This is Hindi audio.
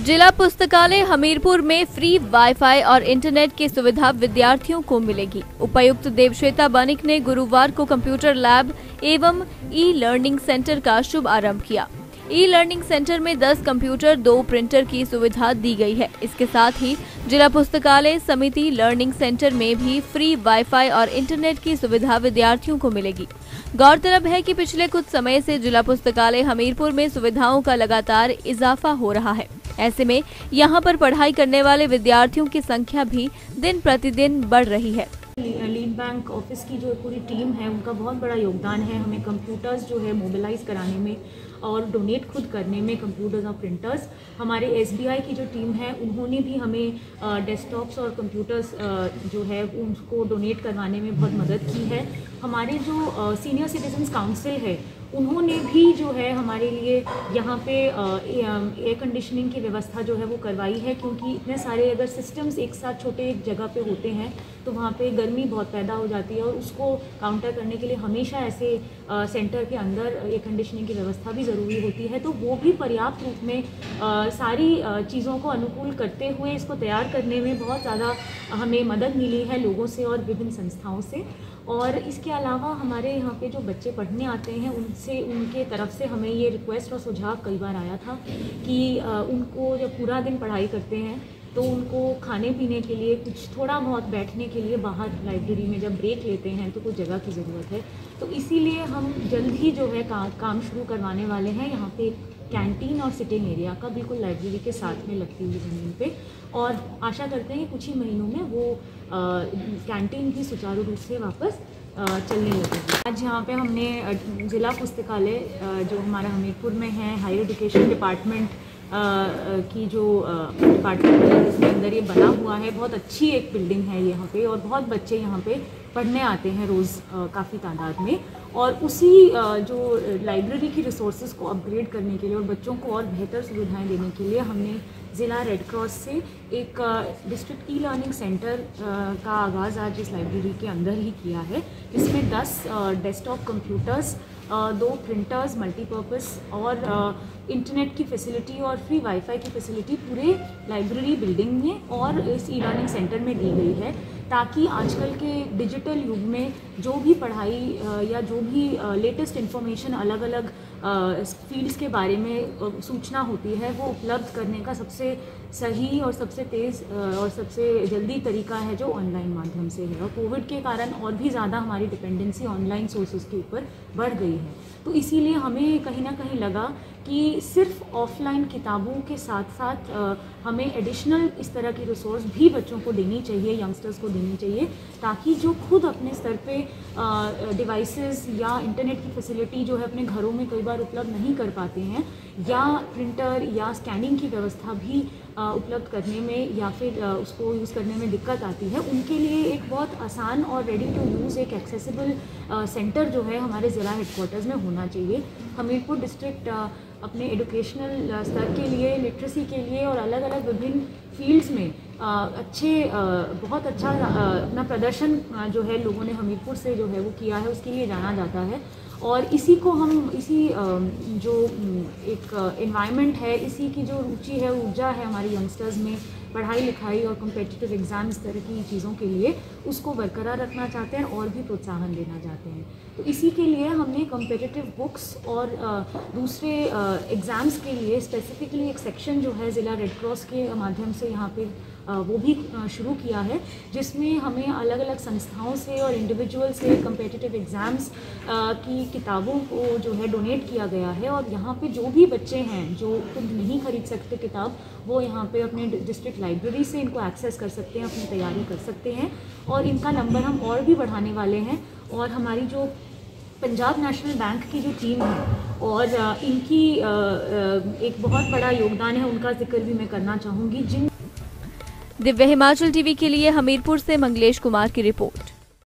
जिला पुस्तकालय हमीरपुर में फ्री वाईफाई और इंटरनेट की सुविधा विद्यार्थियों को मिलेगी। उपायुक्त देवश्वेता बनिक ने गुरुवार को कंप्यूटर लैब एवं ई लर्निंग सेंटर का शुभ आरंभ किया। ई लर्निंग सेंटर में 10 कंप्यूटर 2 प्रिंटर की सुविधा दी गई है। इसके साथ ही जिला पुस्तकालय समिति लर्निंग सेंटर में भी फ्री वाईफाई और इंटरनेट की सुविधा विद्यार्थियों को मिलेगी। गौरतलब है कि पिछले कुछ समय से जिला पुस्तकालय हमीरपुर में सुविधाओं का लगातार इजाफा हो रहा है। ऐसे में यहां पर पढ़ाई करने वाले विद्यार्थियों की संख्या भी दिन प्रतिदिन बढ़ रही है। लीड बैंक ऑफिस की जो पूरी टीम है उनका बहुत बड़ा योगदान है हमें कंप्यूटर्स जो है मोबिलाइज कराने में और डोनेट खुद करने में कंप्यूटर्स और प्रिंटर्स। हमारे एसबीआई की जो टीम है उन्होंने भी हमें डेस्कटॉप्स और कंप्यूटर्स जो है उनको डोनेट करवाने में बहुत मदद की है। हमारे जो सीनियर सिटीजन्स काउंसिल है उन्होंने भी जो है हमारे लिए यहाँ पे एयर कंडीशनिंग की व्यवस्था जो है वो करवाई है, क्योंकि इतने सारे अगर सिस्टम्स एक साथ छोटे एक जगह पे होते हैं तो वहाँ पे गर्मी बहुत पैदा हो जाती है और उसको काउंटर करने के लिए हमेशा ऐसे सेंटर के अंदर एयर कंडीशनिंग की व्यवस्था भी ज़रूरी होती है। तो वो भी पर्याप्त रूप में सारी चीज़ों को अनुकूल करते हुए इसको तैयार करने में बहुत ज़्यादा हमें मदद मिली है लोगों से और विभिन्न संस्थाओं से। और इसके अलावा हमारे यहाँ पे जो बच्चे पढ़ने आते हैं उनके तरफ से हमें ये रिक्वेस्ट और सुझाव कई बार आया था कि उनको जब पूरा दिन पढ़ाई करते हैं तो उनको खाने पीने के लिए कुछ थोड़ा बहुत बैठने के लिए बाहर लाइब्रेरी में जब ब्रेक लेते हैं तो कुछ जगह की ज़रूरत है। तो इसीलिए हम जल्द ही जो है काम शुरू करवाने वाले हैं यहाँ पे कैंटीन और सिटिंग एरिया का बिल्कुल लाइब्रेरी के साथ में लगती हुई ज़मीन पे, और आशा करते हैं कि कुछ ही महीनों में वो कैंटीन भी सुचारू रूप से वापस चलने लगेगी। आज यहाँ पे हमने जिला पुस्तकालय जो हमारा हमीरपुर में है हायर एजुकेशन डिपार्टमेंट की जो डिपार्टमेंट है जिसके अंदर ये बना हुआ है, बहुत अच्छी एक बिल्डिंग है यहाँ पे और बहुत बच्चे यहाँ पे पढ़ने आते हैं रोज़ काफ़ी तादाद में। और उसी जो लाइब्रेरी की रिसोर्सेज को अपग्रेड करने के लिए और बच्चों को और बेहतर सुविधाएं देने के लिए हमने ज़िला रेड क्रॉस से एक डिस्ट्रिक्ट ई लर्निंग सेंटर का आगाज़ आज इस लाइब्रेरी के अंदर ही किया है, जिसमें 10 डेस्कटॉप कंप्यूटर्स 2 प्रिंटर्स मल्टीपर्पज़ और इंटरनेट की फैसिलिटी और फ्री वाईफाई की फैसिलिटी पूरे लाइब्रेरी बिल्डिंग में और इस ई लर्निंग सेंटर में दी गई है, ताकि आजकल के डिजिटल युग में जो भी पढ़ाई या जो भी लेटेस्ट इन्फॉर्मेशन अलग अलग फील्ड्स के बारे में सूचना होती है वो उपलब्ध करने का सबसे सही और सबसे तेज़ और सबसे जल्दी तरीका है जो ऑनलाइन माध्यम से है। और कोविड के कारण और भी ज़्यादा हमारी डिपेंडेंसी ऑनलाइन सोर्सेज के ऊपर बढ़ गई है, तो इसीलिए हमें कहीं ना कहीं लगा कि सिर्फ ऑफलाइन किताबों के साथ साथ हमें एडिशनल इस तरह की रिसोर्स भी बच्चों को देनी चाहिए, यंगस्टर्स को देनी चाहिए, ताकि जो खुद अपने स्तर पे डिवाइसेस या इंटरनेट की फैसिलिटी जो है अपने घरों में कई बार उपलब्ध नहीं कर पाते हैं या प्रिंटर या स्कैनिंग की व्यवस्था भी उपलब्ध करने में या फिर उसको यूज़ करने में दिक्कत आती है, उनके लिए एक बहुत आसान और रेडी टू यूज़ एक एक्सेसिबल सेंटर जो है हमारे ज़िला हेडक्वार्टर्स में होना चाहिए। हमीरपुर डिस्ट्रिक्ट अपने एजुकेशनल स्तर के लिए, लिटरेसी के लिए और अलग अलग विभिन्न फील्ड्स में बहुत अच्छा अपना प्रदर्शन जो है लोगों ने हमीरपुर से जो है वो किया है, उसके लिए जाना जाता है। और इसी को हम जो एक एनवायरनमेंट है, इसी की जो रुचि है, ऊर्जा है हमारे यंगस्टर्स में पढ़ाई लिखाई और कम्पिटिटिव एग्ज़ाम इस तरह की चीज़ों के लिए, उसको बरकरार रखना चाहते हैं और भी प्रोत्साहन देना चाहते हैं। तो इसी के लिए हमने कम्पिटिटिव बुक्स और दूसरे एग्ज़ाम्स के लिए स्पेसिफिकली एक सेक्शन जो है ज़िला रेड क्रॉस के माध्यम से यहाँ पे वो भी शुरू किया है, जिसमें हमें अलग अलग संस्थाओं से और इंडिविजुअल से कम्पिटिटिव एग्ज़ाम्स की किताबों को जो है डोनेट किया गया है। और यहाँ पे जो भी बच्चे हैं जो खुद नहीं खरीद सकते किताब, वो यहाँ पे अपने डिस्ट्रिक्ट लाइब्रेरी से इनको एक्सेस कर सकते हैं, अपनी तैयारी कर सकते हैं। और इनका नंबर हम और भी बढ़ाने वाले हैं। और हमारी जो पंजाब नेशनल बैंक की जो टीम है और इनकी एक बहुत बड़ा योगदान है, उनका जिक्र भी मैं करना चाहूँगी। दिव्य हिमाचल टीवी के लिए हमीरपुर से मंगलेश कुमार की रिपोर्ट।